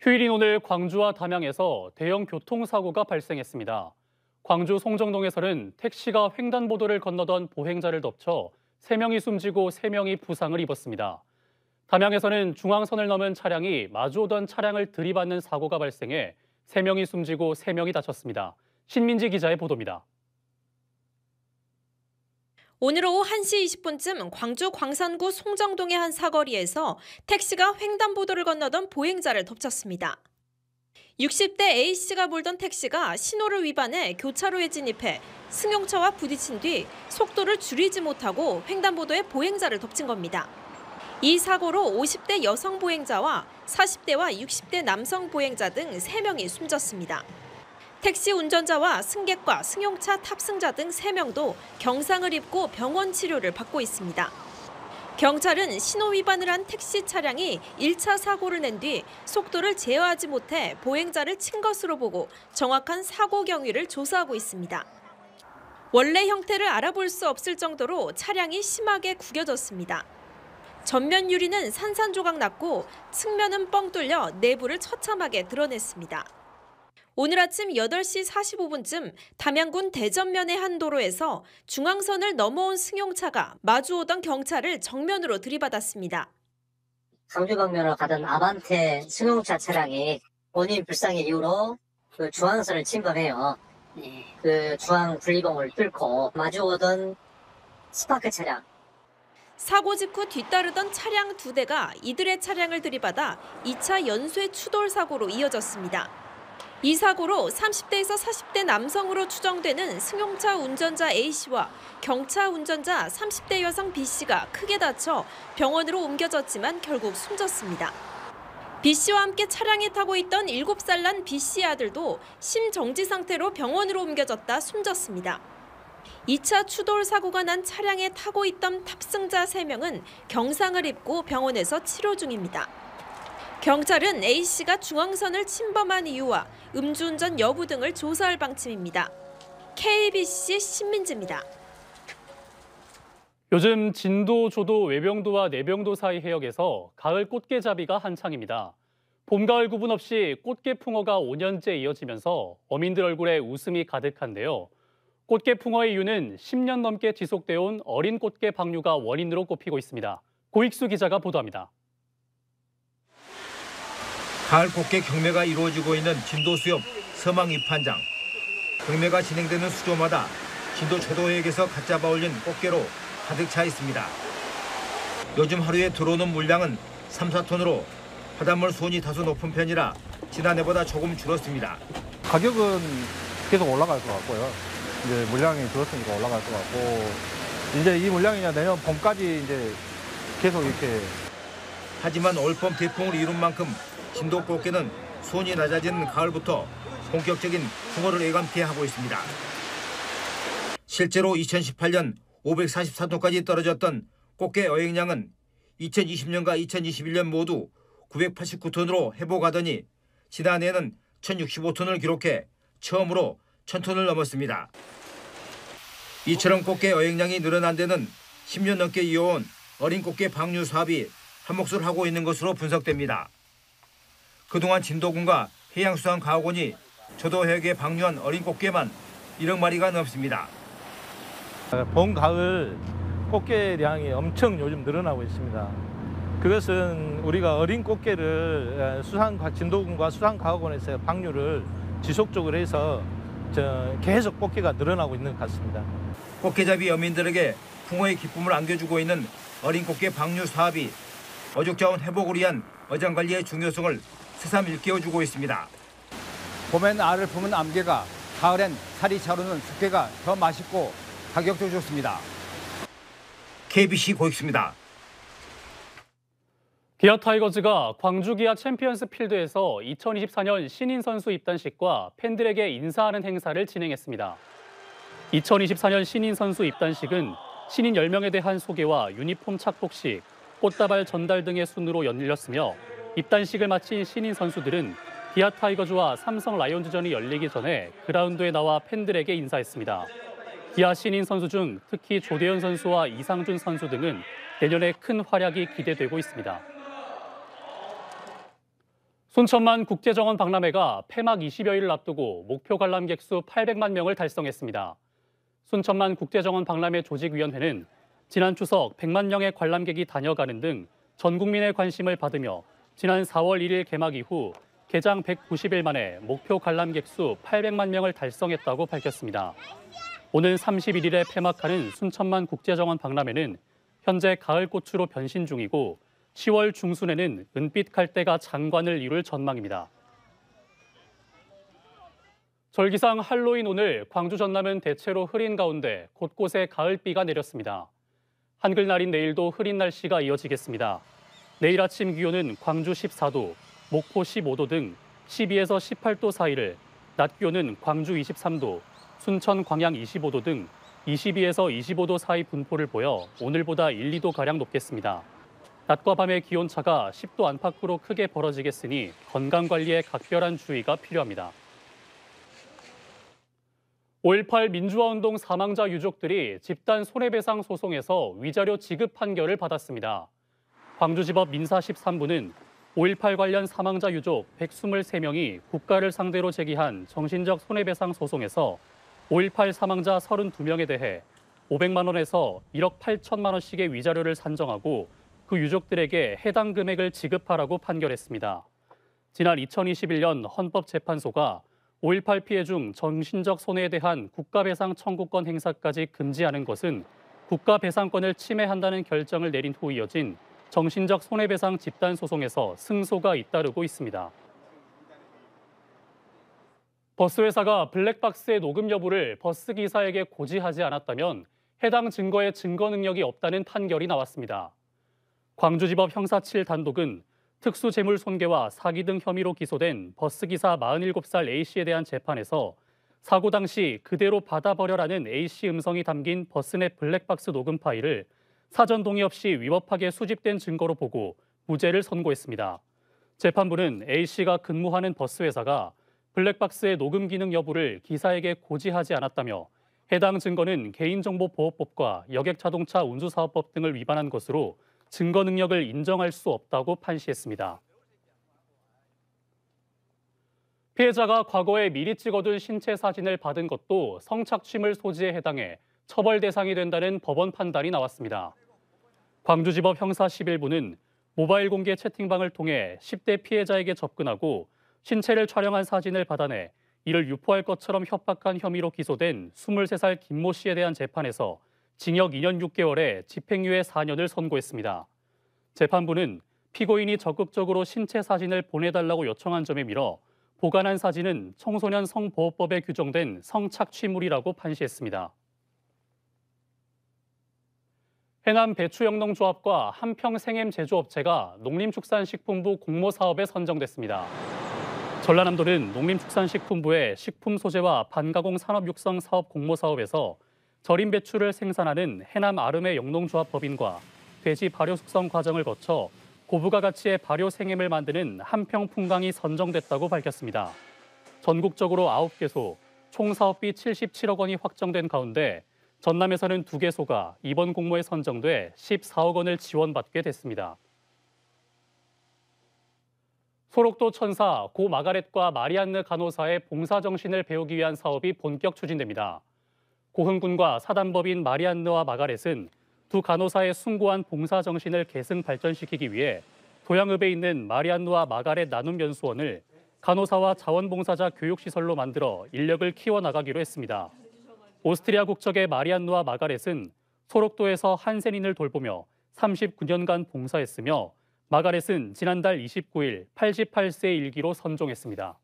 휴일인 오늘 광주와 담양에서 대형 교통사고가 발생했습니다. 광주 송정동에서는 택시가 횡단보도를 건너던 보행자를 덮쳐 3명이 숨지고 3명이 부상을 입었습니다. 담양에서는 중앙선을 넘은 차량이 마주오던 차량을 들이받는 사고가 발생해 3명이 숨지고 3명이 다쳤습니다. 신민지 기자의 보도입니다. 오늘 오후 1시 20분쯤 광주 광산구 송정동의 한 사거리에서 택시가 횡단보도를 건너던 보행자를 덮쳤습니다. 60대 A씨가 몰던 택시가 신호를 위반해 교차로에 진입해 승용차와 부딪힌 뒤 속도를 줄이지 못하고 횡단보도에 보행자를 덮친 겁니다. 이 사고로 50대 여성 보행자와 40대와 60대 남성 보행자 등 3명이 숨졌습니다. 택시 운전자와 승객과 승용차 탑승자 등 3명도 경상을 입고 병원 치료를 받고 있습니다. 경찰은 신호 위반을 한 택시 차량이 1차 사고를 낸 뒤 속도를 제어하지 못해 보행자를 친 것으로 보고 정확한 사고 경위를 조사하고 있습니다. 원래 형태를 알아볼 수 없을 정도로 차량이 심하게 구겨졌습니다. 전면 유리는 산산조각 났고 측면은 뻥 뚫려 내부를 처참하게 드러냈습니다. 오늘 아침 8시 45분쯤 담양군 대전면의 한 도로에서 중앙선을 넘어온 승용차가 마주오던 경차를 정면으로 들이받았습니다. 광주 방면으로 가던 아반떼 승용차 차량이 본인 불상의 이유로 그 중앙선을 침범해요. 그 중앙 분리봉을 뚫고 마주오던 스파크 차량. 사고 직후 뒤따르던 차량 2대가 이들의 차량을 들이받아 2차 연쇄 추돌 사고로 이어졌습니다. 이 사고로 30대에서 40대 남성으로 추정되는 승용차 운전자 A씨와 경차 운전자 30대 여성 B씨가 크게 다쳐 병원으로 옮겨졌지만 결국 숨졌습니다. B씨와 함께 차량에 타고 있던 7살 난 B씨 아들도 심정지 상태로 병원으로 옮겨졌다 숨졌습니다. 2차 추돌 사고가 난 차량에 타고 있던 탑승자 3명은 경상을 입고 병원에서 치료 중입니다. 경찰은 A씨가 중앙선을 침범한 이유와 음주운전 여부 등을 조사할 방침입니다. KBC 신민지입니다. 요즘 진도, 조도, 외병도와 내병도 사이 해역에서 가을 꽃게잡이가 한창입니다. 봄, 가을 구분 없이 꽃게풍어가 5년째 이어지면서 어민들 얼굴에 웃음이 가득한데요. 꽃게풍어의 이유는 10년 넘게 지속되어 온 어린 꽃게 방류가 원인으로 꼽히고 있습니다. 고익수 기자가 보도합니다. 가을 꽃게 경매가 이루어지고 있는 진도 수협 서망 입판장. 경매가 진행되는 수조마다 진도 최도해역에서 갓 잡아 올린 꽃게로 가득 차 있습니다. 요즘 하루에 들어오는 물량은 3, 4톤으로 바닷물 수온이 다소 높은 편이라 지난해보다 조금 줄었습니다. 가격은 계속 올라갈 것 같고요. 이제 물량이 줄었으니까 올라갈 것 같고, 이제 이 물량이 내년 봄까지 이제 계속 이렇게. 하지만 올봄 대풍을 이룬 만큼 진도 꽃게는 수온이 낮아지는 가을부터 본격적인 풍어를 예감케 하고 있습니다. 실제로 2018년 544톤까지 떨어졌던 꽃게 어획량은 2020년과 2021년 모두 989톤으로 회복하더니 지난해에는 1065톤을 기록해 처음으로 1000톤을 넘었습니다. 이처럼 꽃게 어획량이 늘어난 데는 10년 넘게 이어온 어린 꽃게 방류 사업이 한몫을 하고 있는 것으로 분석됩니다. 그동안 진도군과 해양수산과학원이 조도해역에 방류한 어린 꽃게만 1억 마리가 넘습니다. 봄, 가을 꽃게량이 엄청 요즘 늘어나고 있습니다. 그것은 우리가 어린 꽃게를 진도군과 수산과학원에서 방류를 지속적으로 해서 계속 꽃게가 늘어나고 있는 것 같습니다. 꽃게잡이 어민들에게 풍어의 기쁨을 안겨주고 있는 어린 꽃게 방류 사업이 어족자원 회복을 위한 어장관리의 중요성을 새삼 일깨워주고 있습니다. 봄엔 알을 품은 암게가, 가을엔 살이 차오르는 숙게가 더 맛있고 가격도 좋습니다. KBC 고익수입니다. 기아 타이거즈가 광주 기아 챔피언스 필드에서 2024년 신인 선수 입단식과 팬들에게 인사하는 행사를 진행했습니다. 2024년 신인 선수 입단식은 신인 10명에 대한 소개와 유니폼 착복식, 꽃다발 전달 등의 순으로 열렸으며 입단식을 마친 신인 선수들은 기아 타이거즈와 삼성 라이온즈전이 열리기 전에 그라운드에 나와 팬들에게 인사했습니다. 기아 신인 선수 중 특히 조대현 선수와 이상준 선수 등은 내년에 큰 활약이 기대되고 있습니다. 순천만 국제정원 박람회가 폐막 20여일을 앞두고 목표 관람객 수 800만 명을 달성했습니다. 순천만 국제정원 박람회 조직위원회는 지난 추석 100만 명의 관람객이 다녀가는 등 전 국민의 관심을 받으며 지난 4월 1일 개막 이후 개장 190일 만에 목표 관람객 수 800만 명을 달성했다고 밝혔습니다. 오는 31일에 폐막하는 순천만 국제정원 박람회는 현재 가을꽃으로 변신 중이고 10월 중순에는 은빛 갈대가 장관을 이룰 전망입니다. 절기상 할로윈 오늘 광주 전남은 대체로 흐린 가운데 곳곳에 가을비가 내렸습니다. 한글날인 내일도 흐린 날씨가 이어지겠습니다. 내일 아침 기온은 광주 14도, 목포 15도 등 12에서 18도 사이를, 낮 기온은 광주 23도, 순천, 광양 25도 등 22에서 25도 사이 분포를 보여 오늘보다 1, 2도가량 높겠습니다. 낮과 밤의 기온차가 10도 안팎으로 크게 벌어지겠으니 건강관리에 각별한 주의가 필요합니다. 5.18 민주화운동 사망자 유족들이 집단 손해배상 소송에서 위자료 지급 판결을 받았습니다. 광주지법 민사 13부는 5.18 관련 사망자 유족 123명이 국가를 상대로 제기한 정신적 손해배상 소송에서 5.18 사망자 32명에 대해 500만 원에서 1억 8천만 원씩의 위자료를 산정하고 그 유족들에게 해당 금액을 지급하라고 판결했습니다. 지난 2021년 헌법재판소가 5.18 피해 중 정신적 손해에 대한 국가배상 청구권 행사까지 금지하는 것은 국가배상권을 침해한다는 결정을 내린 후 이어진 정신적 손해배상 집단소송에서 승소가 잇따르고 있습니다. 버스회사가 블랙박스의 녹음 여부를 버스기사에게 고지하지 않았다면 해당 증거의 증거 능력이 없다는 판결이 나왔습니다. 광주지법 형사 7단독은 특수재물손괴와 사기 등 혐의로 기소된 버스기사 47살 A씨에 대한 재판에서 사고 당시 그대로 받아버려라는 A씨 음성이 담긴 버스넷 블랙박스 녹음 파일을 사전 동의 없이 위법하게 수집된 증거로 보고 무죄를 선고했습니다. 재판부는 A씨가 근무하는 버스회사가 블랙박스의 녹음 기능 여부를 기사에게 고지하지 않았다며 해당 증거는 개인정보보호법과 여객자동차 운수사업법 등을 위반한 것으로 증거 능력을 인정할 수 없다고 판시했습니다. 피해자가 과거에 미리 찍어둔 신체 사진을 받은 것도 성착취물 소지에 해당해 처벌 대상이 된다는 법원 판단이 나왔습니다. 광주지법 형사 11부는 모바일 공개 채팅방을 통해 10대 피해자에게 접근하고 신체를 촬영한 사진을 받아내 이를 유포할 것처럼 협박한 혐의로 기소된 23살 김모 씨에 대한 재판에서 징역 2년 6개월에 집행유예 4년을 선고했습니다. 재판부는 피고인이 적극적으로 신체 사진을 보내달라고 요청한 점에 밀어 보관한 사진은 청소년 성보호법에 규정된 성착취물이라고 판시했습니다. 해남 배추영농조합과 한평생엠 제조업체가 농림축산식품부 공모사업에 선정됐습니다. 전라남도는 농림축산식품부의 식품 소재와 반가공 산업육성 사업 공모사업에서 절임 배추를 생산하는 해남 아름의 영농조합 법인과 돼지 발효 숙성 과정을 거쳐 고부가 가치의 발효 생엠을 만드는 한평풍강이 선정됐다고 밝혔습니다. 전국적으로 9개소, 총 사업비 77억 원이 확정된 가운데 전남에서는 2개소가 이번 공모에 선정돼 14억 원을 지원받게 됐습니다. 소록도 천사 고 마가렛과 마리안느 간호사의 봉사정신을 배우기 위한 사업이 본격 추진됩니다. 고흥군과 사단법인 마리안느와 마가렛은 두 간호사의 숭고한 봉사정신을 계승 발전시키기 위해 도양읍에 있는 마리안느와 마가렛 나눔연수원을 간호사와 자원봉사자 교육시설로 만들어 인력을 키워나가기로 했습니다. 오스트리아 국적의 마리안느와 마가렛은 소록도에서 한센인을 돌보며 39년간 봉사했으며 마가렛은 지난달 29일 88세 일기로 선종했습니다.